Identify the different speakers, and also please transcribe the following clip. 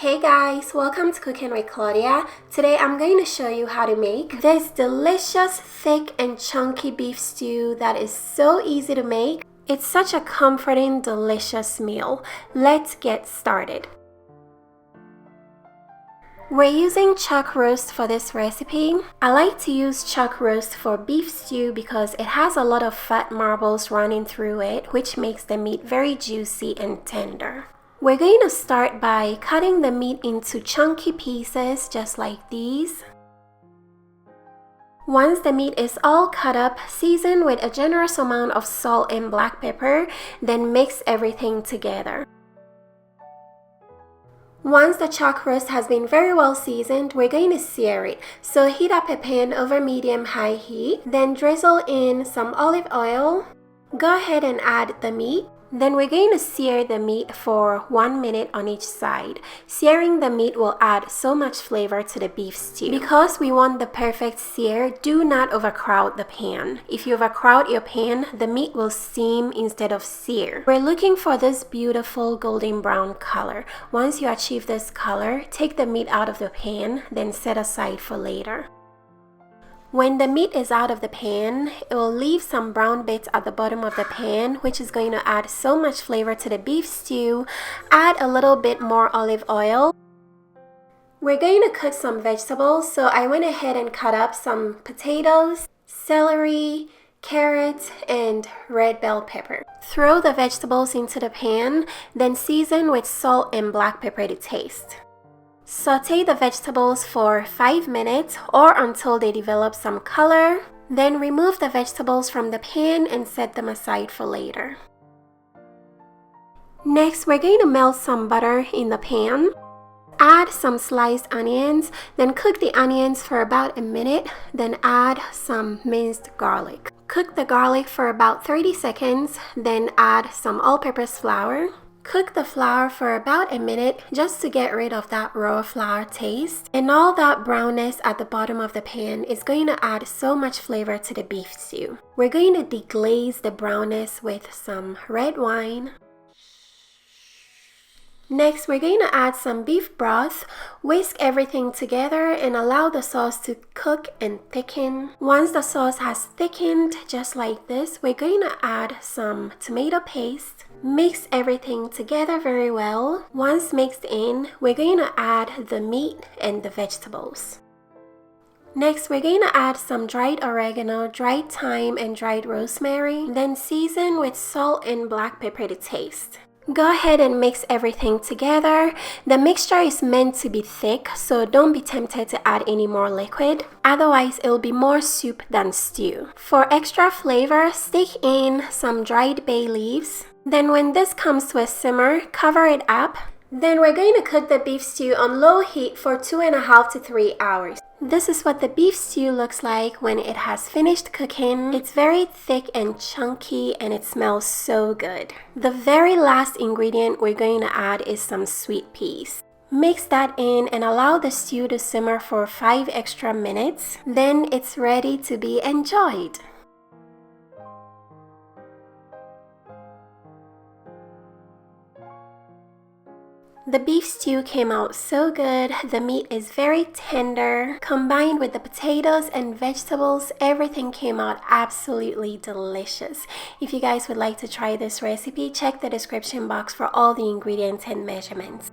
Speaker 1: Hey guys, welcome to Cooking with Claudia. Today I'm going to show you how to make this delicious, thick and chunky beef stew that is so easy to make. It's such a comforting, delicious meal. Let's get started. We're using chuck roast for this recipe. I like to use chuck roast for beef stew because it has a lot of fat marbles running through it, which makes the meat very juicy and tender. We're going to start by cutting the meat into chunky pieces just like these. Once the meat is all cut up, season with a generous amount of salt and black pepper, then mix everything together. Once the chuck roast has been very well seasoned, we're going to sear it. So heat up a pan over medium-high heat, then drizzle in some olive oil. Go ahead and add the meat. Then we're going to sear the meat for 1 minute on each side. Searing the meat will add so much flavor to the beef stew. Because we want the perfect sear, do not overcrowd the pan. If you overcrowd your pan, the meat will steam instead of sear. We're looking for this beautiful golden brown color. Once you achieve this color, take the meat out of the pan, then set aside for later. When the meat is out of the pan, it will leave some brown bits at the bottom of the pan, which is going to add so much flavor to the beef stew. Add a little bit more olive oil. We're going to cook some vegetables, so I went ahead and cut up some potatoes, celery, carrot, and red bell pepper. Throw the vegetables into the pan, then season with salt and black pepper to taste. Sauté the vegetables for 5 minutes or until they develop some color. Then remove the vegetables from the pan and set them aside for later. Next, we're going to melt some butter in the pan. Add some sliced onions, then cook the onions for about a minute, then add some minced garlic. Cook the garlic for about 30 seconds, then add some all-purpose flour. Cook the flour for about a minute just to get rid of that raw flour taste. And all that brownness at the bottom of the pan is going to add so much flavor to the beef stew. We're going to deglaze the brownness with some red wine. Next, we're going to add some beef broth. Whisk everything together and allow the sauce to cook and thicken. Once the sauce has thickened, just like this, we're going to add some tomato paste. Mix everything together very well. Once mixed in, we're going to add the meat and the vegetables. Next, we're going to add some dried oregano, dried thyme, and dried rosemary. Then season with salt and black pepper to taste. Go ahead and mix everything together. The mixture is meant to be thick, so don't be tempted to add any more liquid. Otherwise, it'll be more soup than stew. For extra flavor, stick in some dried bay leaves. Then when this comes to a simmer, cover it up. Then we're going to cook the beef stew on low heat for 2.5 to 3 hours. This is what the beef stew looks like when it has finished cooking. It's very thick and chunky and it smells so good. The very last ingredient we're going to add is some sweet peas. Mix that in and allow the stew to simmer for 5 extra minutes. Then it's ready to be enjoyed. The beef stew came out so good. The meat is very tender. Combined with the potatoes and vegetables, everything came out absolutely delicious. If you guys would like to try this recipe, check the description box for all the ingredients and measurements.